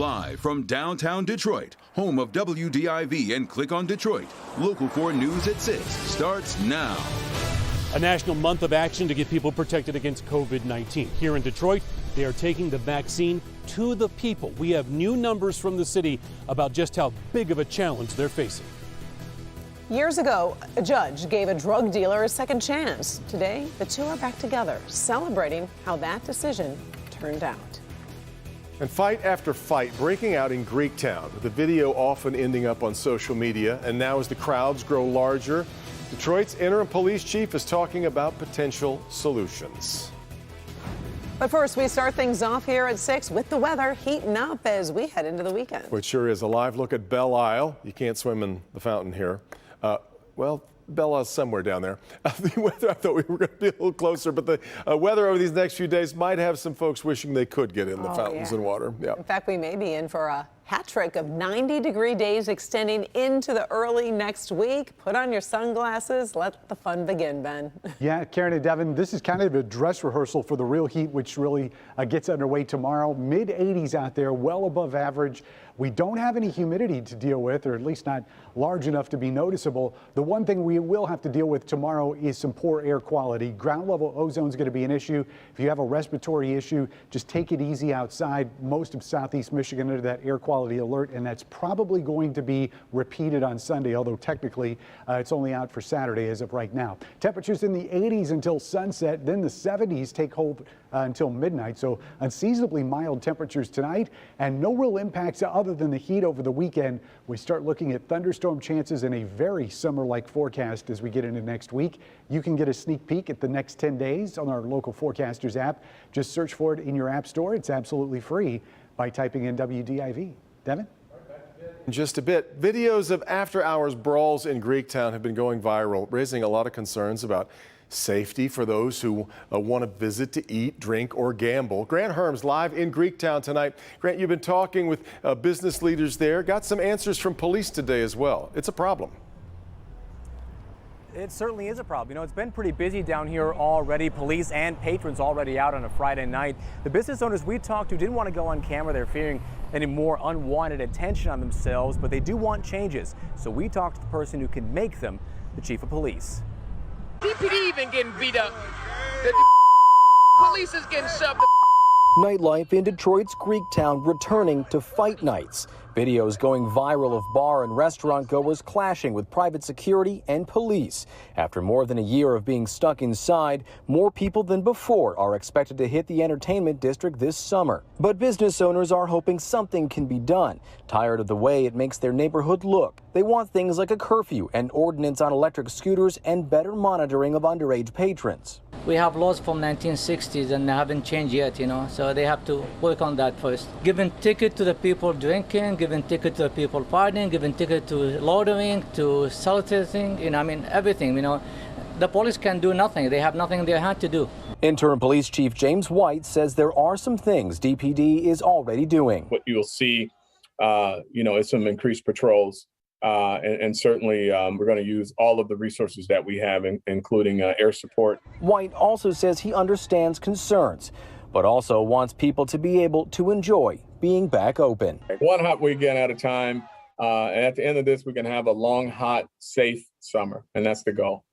Live from downtown Detroit, home of WDIV and Click on Detroit, Local 4 News at 6 starts now. A national month of action to get people protected against COVID-19. Here in Detroit, they are taking the vaccine to the people. We have new numbers from the city about just how big of a challenge they're facing. Years ago, a judge gave a drug dealer a second chance. Today, the two are back together, celebrating how that decision turned out. And fight after fight breaking out in Greektown, with the video often ending up on social media. And now as the crowds grow larger, Detroit's interim police chief is talking about potential solutions. But first, we start things off here at 6 with the weather heating up as we head into the weekend. Which sure is. A live look at Belle Isle. You can't swim in the fountain here. Well, Belle Isle's somewhere down there. The weather, I thought we were going to be a little closer, but the weather over these next few days might have some folks wishing they could get in the fountains and water. Yeah. In fact, we may be in for a hat trick of 90-degree days extending into the early next week. Put on your sunglasses. Let the fun begin, Ben. Yeah, Karen and Devin, this is kind of a dress rehearsal for the real heat, which really gets underway tomorrow. Mid-80s out there, well above average. We don't have any humidity to deal with, or at least not large enough to be noticeable. The one thing we will have to deal with tomorrow is some poor air quality. Ground level ozone is going to be an issue. If you have a respiratory issue, just take it easy outside. Most of southeast Michigan under that air quality alert, and that's probably going to be repeated on Sunday, although technically it's only out for Saturday as of right now. Temperatures in the 80s until sunset, then the 70s take hold until midnight. So unseasonably mild temperatures tonight and no real impacts other than the heat over the weekend. We start looking at thunderstorm chances in a very summer-like forecast as we get into next week. You can get a sneak peek at the next 10 days on our local forecasters app. Just search for it in your app store. It's absolutely free by typing in WDIV. Devin? In just a bit, videos of after-hours brawls in Greektown have been going viral, raising a lot of concerns about safety for those who want to visit to eat, drink, or gamble. Grant Herms live in Greektown tonight. Grant, you've been talking with business leaders there. Got some answers from police today as well. It's a problem. It certainly is a problem. You know, it's been pretty busy down here already. Police and patrons already out on a Friday night. The business owners we talked to didn't want to go on camera. They're fearing any more unwanted attention on themselves, but they do want changes. So we talked to the person who can make them, the chief of police. DPD even getting beat up. The police is getting shoved. Nightlife in Detroit's Greektown returning to fight nights. Videos going viral of bar and restaurant goers clashing with private security and police. After more than a year of being stuck inside, more people than before are expected to hit the entertainment district this summer. But business owners are hoping something can be done. Tired of the way it makes their neighborhood look, they want things like a curfew, an ordinance on electric scooters, and better monitoring of underage patrons. We have laws from 1960s and they haven't changed yet, you know, so they have to work on that first. Giving ticket to the people drinking, giving ticket to the people partying, giving ticket to loitering, to soliciting, you know, I mean, everything, you know. The police can do nothing. They have nothing in their hand to do. Interim Police Chief James White says there are some things DPD is already doing. What you'll see, you know, is some increased patrols. And certainly we're going to use all of the resources that we have, including air support. White also says he understands concerns, but also wants people to be able to enjoy being back open. One hot weekend at a time. And at the end of this, we can have a long, hot, safe summer. And that's the goal.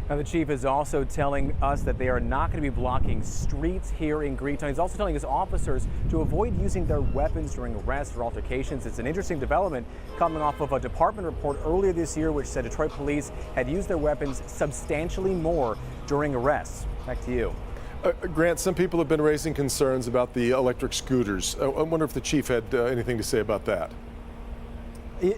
Now, the chief is also telling us that they are not going to be blocking streets here in Greektown. He's also telling his officers to avoid using their weapons during arrests or altercations. It's an interesting development coming off of a department report earlier this year which said Detroit police had used their weapons substantially more during arrests. Back to you. Grant, some people have been raising concerns about the electric scooters. I wonder if the chief had anything to say about that.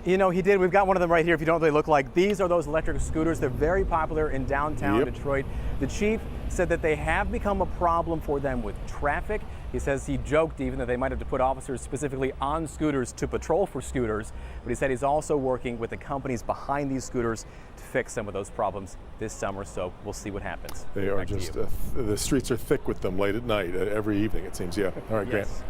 You know, he did. We've got one of them right here if you don't know what they look like. These are those electric scooters. They're very popular in downtown Detroit. The chief said that they have become a problem for them with traffic. He says he joked even that they might have to put officers specifically on scooters to patrol for scooters. But he said he's also working with the companies behind these scooters to fix some of those problems this summer. So we'll see what happens. They are just, the streets are thick with them late at night, every evening, it seems. Yeah. All right, Grant. Yes.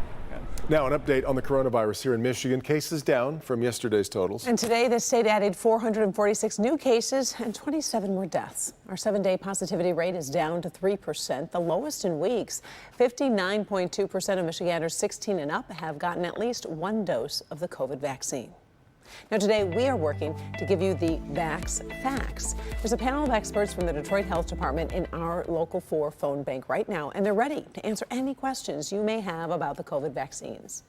Now an update on the coronavirus here in Michigan. Cases down from yesterday's totals. And today, the state added 446 new cases and 27 more deaths. Our 7-day positivity rate is down to 3%, the lowest in weeks. 59.2% of Michiganders 16 and up have gotten at least one dose of the COVID vaccine. Now, today we are working to give you the Vax Facts. There's a panel of experts from the Detroit Health Department in our Local 4 phone bank right now, and they're ready to answer any questions you may have about the COVID vaccines.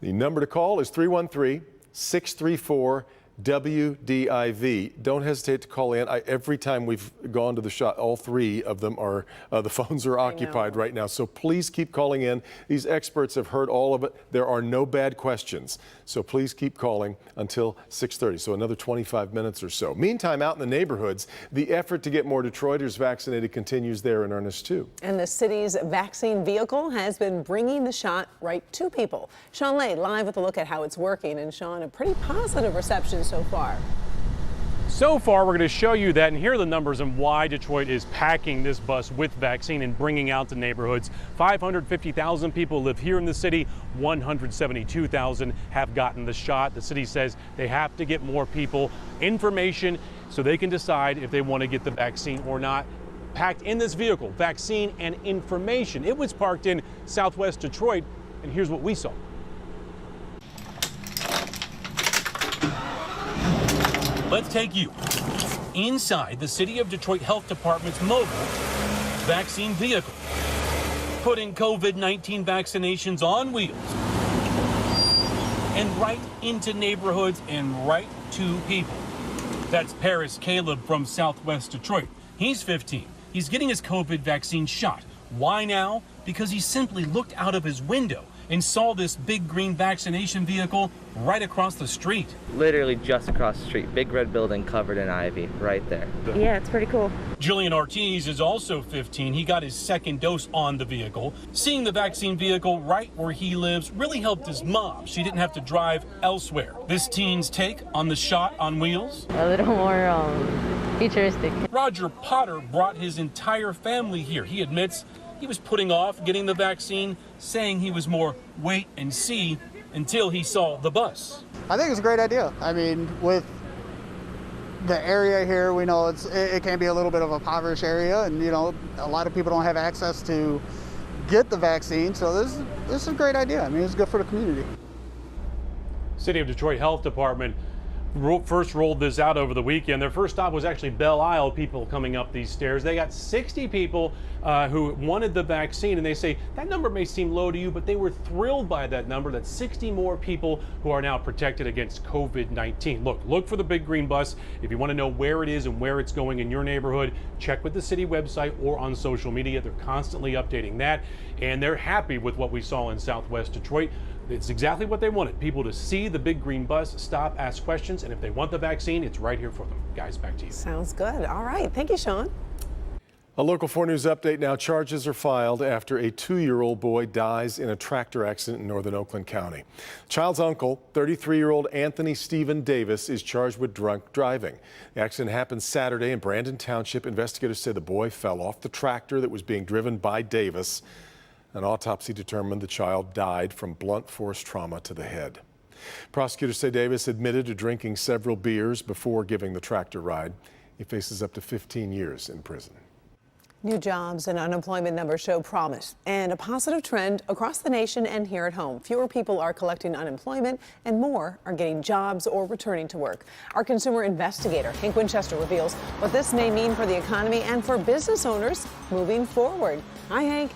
The number to call is 313-634-WDIV. Don't hesitate to call in. Every time we've gone to the shot, all three of them are, the phones are occupied right now. So please keep calling in. These experts have heard all of it. There are no bad questions. So please keep calling until 6:30. So another 25 minutes or so. Meantime, out in the neighborhoods, the effort to get more Detroiters vaccinated continues there in earnest too. And the city's vaccine vehicle has been bringing the shot right to people. Sean Lay live with a look at how it's working. And Sean, a pretty positive reception so far. So far, we're going to show you that, and here are the numbers and why Detroit is packing this bus with vaccine and bringing out to neighborhoods. 550,000 people live here in the city. 172,000 have gotten the shot. The city says they have to get more people information so they can decide if they want to get the vaccine or not. Packed in this vehicle, vaccine and information. It was parked in Southwest Detroit, and here's what we saw. Let's take you inside the City of Detroit Health Department's mobile vaccine vehicle, putting COVID-19 vaccinations on wheels and right into neighborhoods and right to people. That's Paris Caleb from Southwest Detroit. He's 15. He's getting his COVID vaccine shot. Why now? Because he simply looked out of his window and saw this big green vaccination vehicle right across the street. Literally just across the street, big red building covered in ivy right there. Yeah, it's pretty cool. Jillian Ortiz is also 15. He got his second dose on the vehicle. Seeing the vaccine vehicle right where he lives really helped his mom. She didn't have to drive elsewhere. This teen's take on the shot on wheels? A little more futuristic. Roger Potter brought his entire family here. He admits he was putting off getting the vaccine, saying he was more wait and see until he saw the bus. I think it's a great idea. I mean, with the area here, we know it can be a little bit of a impoverished area, and you know, a lot of people don't have access to get the vaccine, so this is a great idea. I mean, it's good for the community. City of Detroit Health Department first rolled this out over the weekend. Their first stop was actually Belle Isle, people coming up these stairs. They got 60 people who wanted the vaccine, and they say that number may seem low to you, but they were thrilled by that number. That's 60 more people who are now protected against COVID-19. Look for the big green bus. If you want to know where it is and where it's going in your neighborhood, check with the city website or on social media. They're constantly updating that, and they're happy with what we saw in Southwest Detroit. It's exactly what they wanted, people to see the big green bus, stop, ask questions, and if they want the vaccine, it's right here for them. Guys, back to you. Sounds good. All right. Thank you, Sean. A Local 4 News update now. Charges are filed after a 2-year-old boy dies in a tractor accident in northern Oakland County. Child's uncle, 33-year-old Anthony Stephen Davis, is charged with drunk driving. The accident happened Saturday in Brandon Township. Investigators say the boy fell off the tractor that was being driven by Davis. An autopsy determined the child died from blunt force trauma to the head. Prosecutors say Davis admitted to drinking several beers before giving the tractor ride. He faces up to 15 years in prison. New jobs and unemployment numbers show promise and a positive trend across the nation and here at home. Fewer people are collecting unemployment and more are getting jobs or returning to work. Our consumer investigator, Hank Winchester, reveals what this may mean for the economy and for business owners moving forward. Hi, Hank.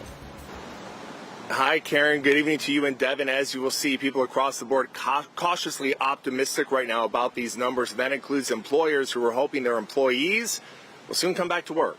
Hi, Karen. Good evening to you and Devin. As you will see, people across the board cautiously optimistic right now about these numbers. That includes employers who are hoping their employees will soon come back to work.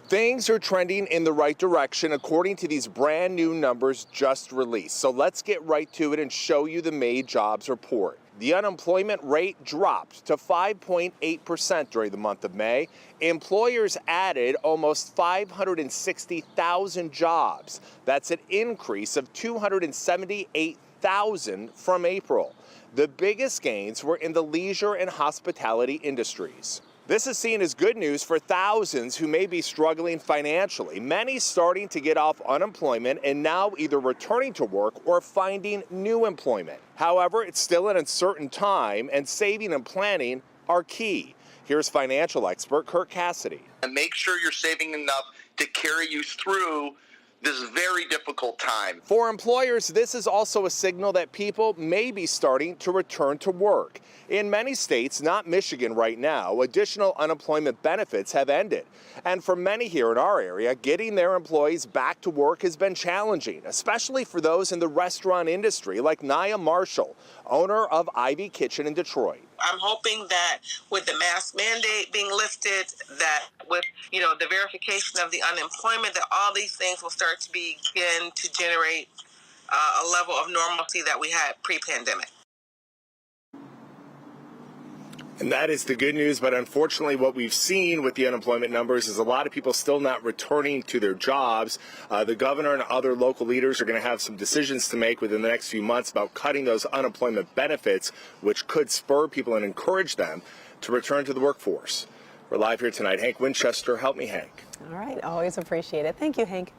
Things are trending in the right direction according to these brand new numbers just released. So let's get right to it and show you the May jobs report. The unemployment rate dropped to 5.8% during the month of May. Employers added almost 560,000 jobs. That's an increase of 278,000 from April. The biggest gains were in the leisure and hospitality industries. This is seen as good news for thousands who may be struggling financially, many starting to get off unemployment and now either returning to work or finding new employment. However, it's still an uncertain time, and saving and planning are key. Here's financial expert Kurt Cassidy. And make sure you're saving enough to carry you through this very difficult time. For employers, this is also a signal that people may be starting to return to work. In many states, not Michigan right now, additional unemployment benefits have ended. And for many here in our area, getting their employees back to work has been challenging, especially for those in the restaurant industry like Nia Marshall, owner of Ivy Kitchen in Detroit. I'm hoping that with the mask mandate being lifted, that with, the verification of the unemployment, that all these things will start to begin to generate a level of normalcy that we had pre-pandemic. And that is the good news, but unfortunately what we've seen with the unemployment numbers is a lot of people still not returning to their jobs. The governor and other local leaders are going to have some decisions to make within the next few months about cutting those unemployment benefits, which could spur people and encourage them to return to the workforce. We're live here tonight. Hank Winchester, help me, Hank. All right, always appreciate it. Thank you, Hank.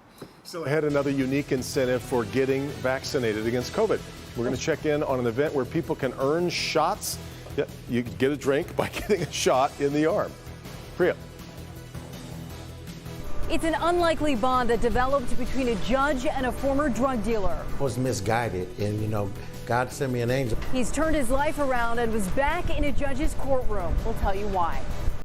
So I had another unique incentive for getting vaccinated against COVID. We're going to check in on an event where people can earn shots. Yeah, you can get a drink by getting a shot in the arm. Priya. It's an unlikely bond that developed between a judge and a former drug dealer. I was misguided, and God sent me an angel. He's turned his life around and was back in a judge's courtroom. We'll tell you why.